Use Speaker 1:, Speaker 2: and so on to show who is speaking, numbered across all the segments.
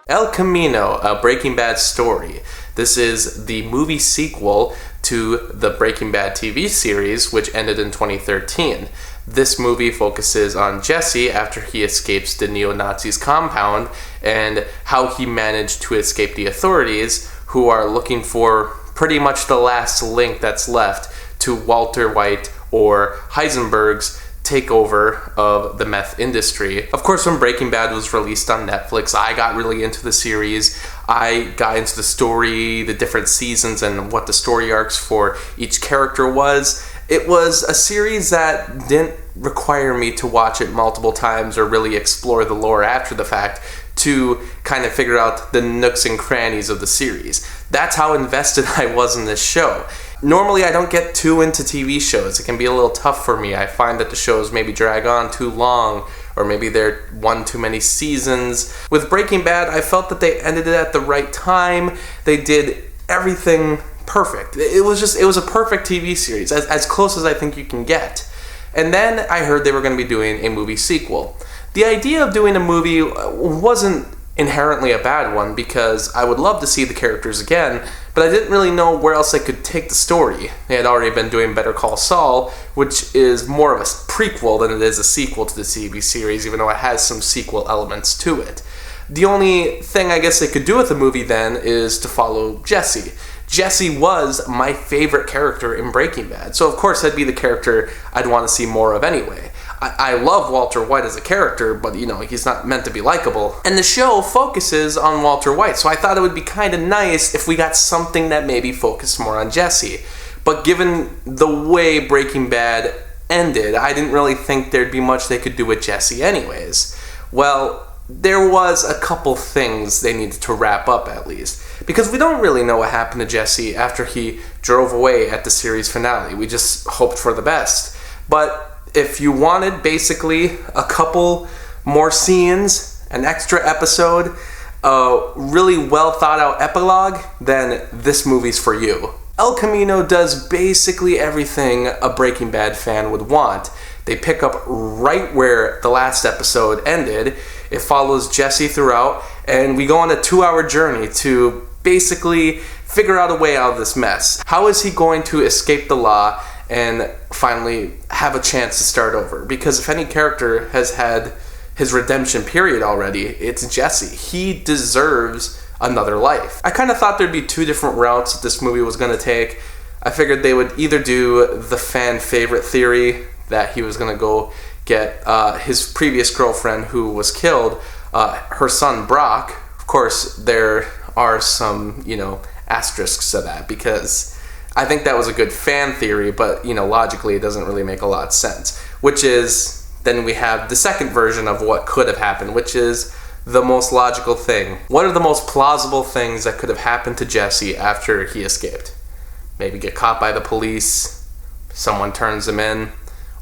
Speaker 1: El Camino, a Breaking Bad story. This is the movie sequel to the Breaking Bad TV series, which ended in 2013. This movie focuses on Jesse after he escapes the neo-Nazis' compound and how he managed to escape the authorities, who are looking for pretty much the last link that's left to Walter White or Heisenberg's takeover of the meth industry. Of course, when Breaking Bad was released on Netflix, I got really into the series. I got into the story, the different seasons, and what the story arcs for each character was. It was a series that didn't require me to watch it multiple times or really explore the lore after the fact to kind of figure out the nooks and crannies of the series. That's how invested I was in this show. Normally, I don't get too into TV shows. It can be a little tough for me. I find that the shows maybe drag on too long, or maybe they're one too many seasons. With Breaking Bad, I felt that they ended it at the right time. They did everything perfect. It was a perfect TV series, as close as I think you can get. And then I heard they were going to be doing a movie sequel. The idea of doing a movie wasn't inherently a bad one, because I would love to see the characters again, but I didn't really know where else they could take the story. They had already been doing Better Call Saul, which is more of a prequel than it is a sequel to the TV series, even though it has some sequel elements to it. The only thing I guess they could do with the movie then is to follow Jesse. Jesse was my favorite character in Breaking Bad, so of course that'd be the character I'd want to see more of anyway. I love Walter White as a character, but he's not meant to be likable. And the show focuses on Walter White, so I thought it would be kind of nice if we got something that maybe focused more on Jesse. But given the way Breaking Bad ended, I didn't really think there'd be much they could do with Jesse anyways. Well, there was a couple things they needed to wrap up at least, because we don't really know what happened to Jesse after he drove away at the series finale. We just hoped for the best. But if you wanted basically a couple more scenes, an extra episode, a really well thought out epilogue, then this movie's for you. El Camino does basically everything a Breaking Bad fan would want. They pick up right where the last episode ended. It follows Jesse throughout, and we go on a 2-hour journey to basically figure out a way out of this mess. How is he going to escape the law and finally have a chance to start over? Because if any character has had his redemption period already, it's Jesse. He deserves another life. I kind of thought there'd be two different routes that this movie was going to take. I figured they would either do the fan favorite theory that he was going to go get his previous girlfriend who was killed, her son Brock. Of course, there are some, asterisks to that, because I think that was a good fan theory, but, logically it doesn't really make a lot of sense. Which is, then we have the second version of what could have happened, which is the most logical thing. What are the most plausible things that could have happened to Jesse after he escaped? Maybe get caught by the police, someone turns him in,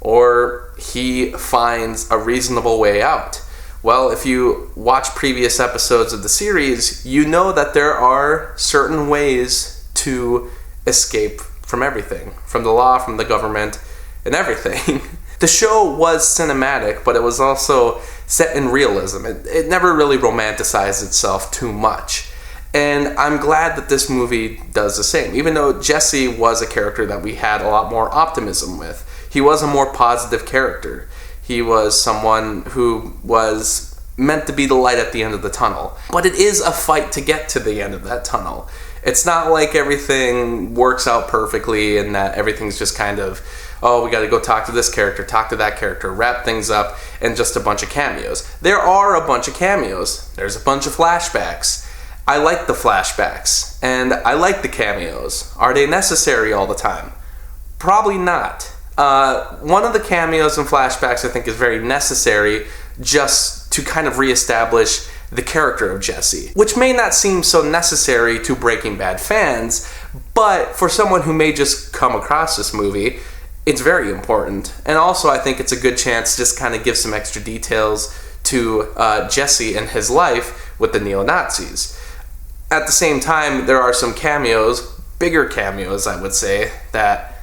Speaker 1: or he finds a reasonable way out. Well, if you watch previous episodes of the series, you know that there are certain ways to escape from everything, from the law, from the government, and everything. The show was cinematic, but it was also set in realism. It never really romanticized itself too much. And I'm glad that this movie does the same. Even though Jesse was a character that we had a lot more optimism with, he was a more positive character. He was someone who was meant to be the light at the end of the tunnel. But it is a fight to get to the end of that tunnel. It's not like everything works out perfectly and that everything's just kind of, we got to go talk to this character, talk to that character, wrap things up, and just a bunch of cameos. There are a bunch of cameos. There's a bunch of flashbacks. I like the flashbacks, and I like the cameos. Are they necessary all the time? Probably not. One of the cameos and flashbacks I think is very necessary just to kind of reestablish the character of Jesse, which may not seem so necessary to Breaking Bad fans, but for someone who may just come across this movie, it's very important. And also I think it's a good chance to just kind of give some extra details to Jesse and his life with the neo-Nazis. At the same time, there are some cameos, bigger cameos I would say, that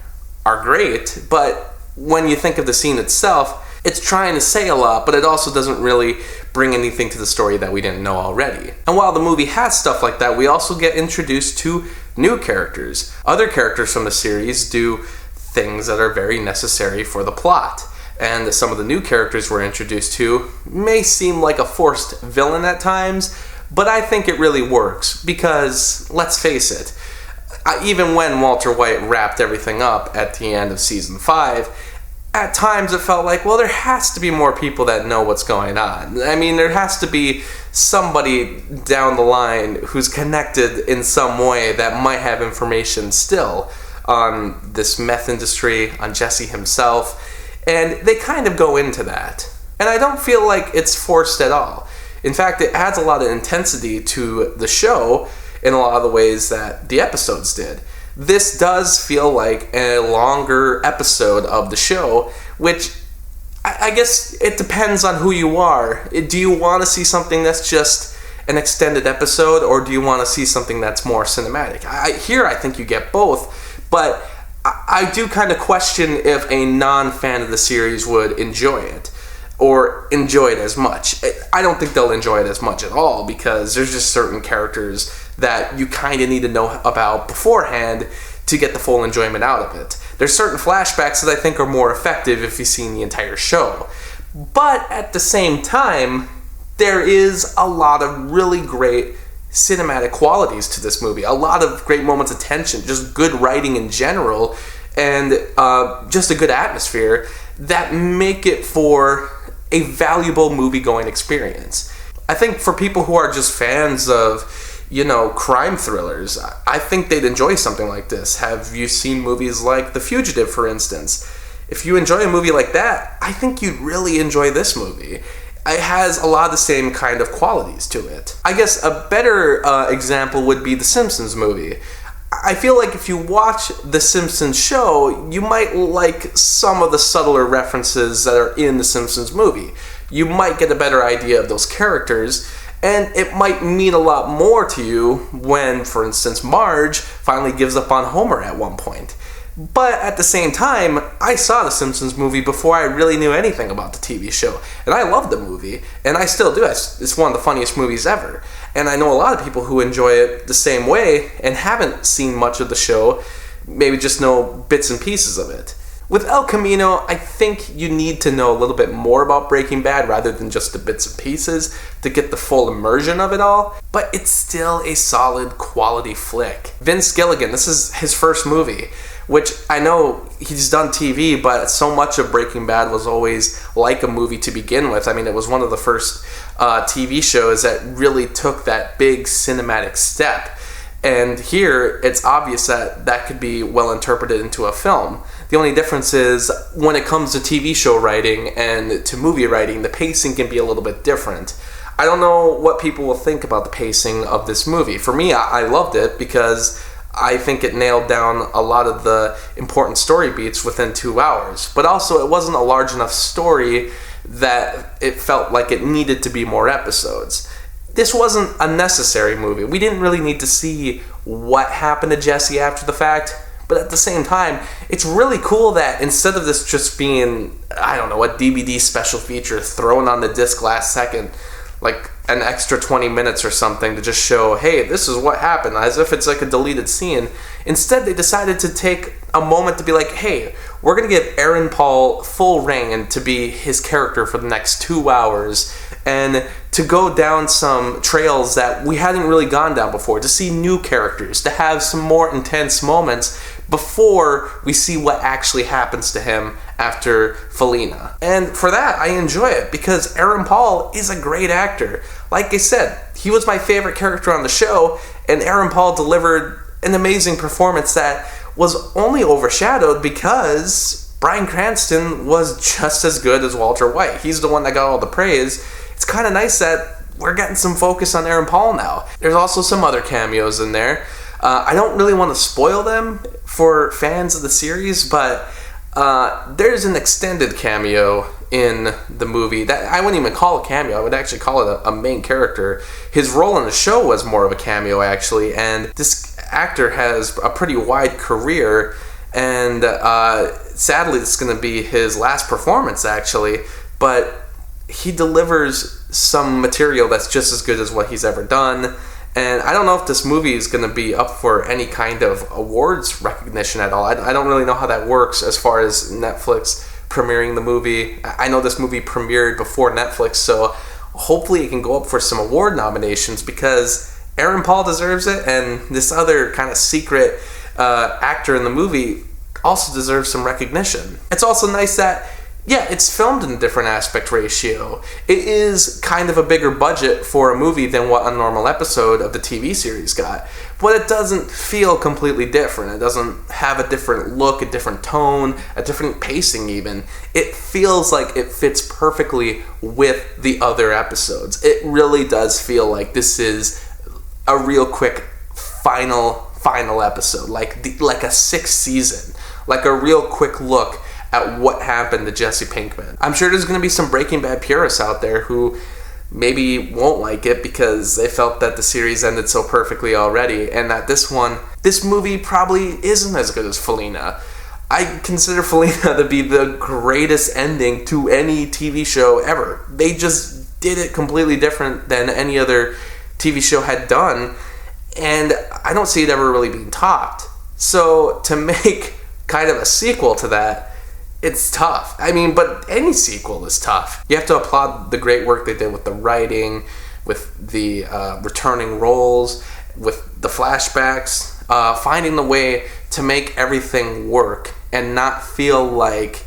Speaker 1: are great, but when you think of the scene itself, It's trying to say a lot, but it also doesn't really bring anything to the story that we didn't know already. And while the movie has stuff like that, we also get introduced to new characters. Other characters from the series do things that are very necessary for the plot. And some of the new characters we're introduced to may seem like a forced villain at times, but I think it really works because, let's face it, even when Walter White wrapped everything up at the end of season 5, at times it felt like, well, there has to be more people that know what's going on. I mean, there has to be somebody down the line who's connected in some way that might have information still on this meth industry, on Jesse himself, and they kind of go into that. And I don't feel like it's forced at all. In fact, it adds a lot of intensity to the show in a lot of the ways that the episodes did. This does feel like a longer episode of the show, which I guess it depends on who you are. Do you want to see something that's just an extended episode, or do you want to see something that's more cinematic? I think you get both, but I do kind of question if a non-fan of the series would enjoy it, or enjoy it as much. I don't think they'll enjoy it as much at all, because there's just certain characters that you kind of need to know about beforehand to get the full enjoyment out of it. There's certain flashbacks that I think are more effective if you've seen the entire show. But at the same time, there is a lot of really great cinematic qualities to this movie. A lot of great moments of tension, just good writing in general, and just a good atmosphere that make it for a valuable movie-going experience. I think for people who are just fans of, crime thrillers, I think they'd enjoy something like this. Have you seen movies like The Fugitive, for instance? If you enjoy a movie like that, I think you'd really enjoy this movie. It has a lot of the same kind of qualities to it. I guess a better example would be The Simpsons movie. I feel like if you watch The Simpsons show, you might like some of the subtler references that are in The Simpsons movie. You might get a better idea of those characters, and it might mean a lot more to you when, for instance, Marge finally gives up on Homer at one point. But at the same time, I saw the Simpsons movie before I really knew anything about the TV show. And I love the movie, and I still do. It's one of the funniest movies ever. And I know a lot of people who enjoy it the same way and haven't seen much of the show, maybe just know bits and pieces of it. With El Camino, I think you need to know a little bit more about Breaking Bad rather than just the bits and pieces to get the full immersion of it all, but it's still a solid quality flick. Vince Gilligan, this is his first movie, which I know he's done TV, but so much of Breaking Bad was always like a movie to begin with. I mean, it was one of the first TV shows that really took that big cinematic step. And here, it's obvious that that could be well interpreted into a film. The only difference is, when it comes to TV show writing and to movie writing, the pacing can be a little bit different. I don't know what people will think about the pacing of this movie. For me, I loved it because I think it nailed down a lot of the important story beats within 2 hours. But also, it wasn't a large enough story that it felt like it needed to be more episodes. This wasn't a necessary movie. We didn't really need to see what happened to Jesse after the fact. But at the same time, it's really cool that instead of this just being, a DVD special feature thrown on the disc last second, like an extra 20 minutes or something to just show, hey, this is what happened, as if it's like a deleted scene. Instead, they decided to take a moment to be like, hey, we're going to give Aaron Paul full reign to be his character for the next 2 hours, and to go down some trails that we hadn't really gone down before, to see new characters, to have some more intense moments before we see what actually happens to him after Felina. And for that, I enjoy it, because Aaron Paul is a great actor. Like I said, he was my favorite character on the show, and Aaron Paul delivered an amazing performance that was only overshadowed because Bryan Cranston was just as good as Walter White. He's the one that got all the praise. It's kind of nice that we're getting some focus on Aaron Paul now. There's also some other cameos in there. I don't really want to spoil them for fans of the series, but there's an extended cameo in the movie that I wouldn't even call a cameo. I would actually call it a main character. His role in the show was more of a cameo, actually, and this actor has a pretty wide career, and sadly, it's going to be his last performance, actually. But he delivers some material that's just as good as what he's ever done. And I don't know if this movie is going to be up for any kind of awards recognition at all. I don't really know how that works as far as Netflix premiering the movie. I know this movie premiered before Netflix, so hopefully it can go up for some award nominations, because Aaron Paul deserves it, and this other kind of secret actor in the movie also deserves some recognition. It's also nice that, yeah, it's filmed in a different aspect ratio. It is kind of a bigger budget for a movie than what a normal episode of the TV series got. But it doesn't feel completely different. It doesn't have a different look, a different tone, a different pacing even. It feels like it fits perfectly with the other episodes. It really does feel like this is a real quick final episode. Like a sixth season. Like a real quick look at what happened to Jesse Pinkman. I'm sure there's going to be some Breaking Bad purists out there who maybe won't like it because they felt that the series ended so perfectly already, and that this movie probably isn't as good as Felina. I consider Felina to be the greatest ending to any TV show ever. They just did it completely different than any other TV show had done, and I don't see it ever really being topped. So to make kind of a sequel to that, it's tough. I mean, but any sequel is tough. You have to applaud the great work they did with the writing, with the returning roles, with the flashbacks, finding the way to make everything work and not feel like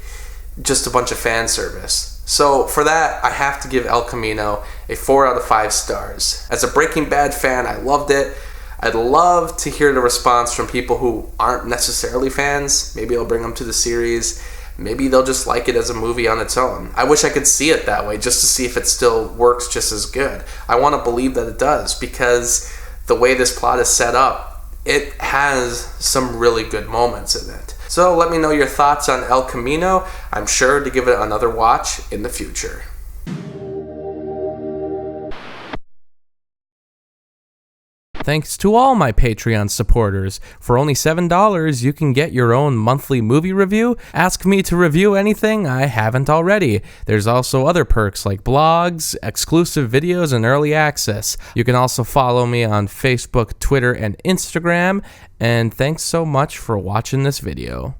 Speaker 1: just a bunch of fan service. So for that, I have to give El Camino a 4 out of 5 stars. As a Breaking Bad fan, I loved it. I'd love to hear the response from people who aren't necessarily fans. Maybe I'll bring them to the series. Maybe they'll just like it as a movie on its own. I wish I could see it that way, just to see if it still works just as good. I want to believe that it does, because the way this plot is set up, it has some really good moments in it. So let me know your thoughts on El Camino. I'm sure to give it another watch in the future. Thanks to all my Patreon supporters. For only $7, you can get your own monthly movie review. Ask me to review anything I haven't already. There's also other perks like blogs, exclusive videos, and early access. You can also follow me on Facebook, Twitter, and Instagram. And thanks so much for watching this video.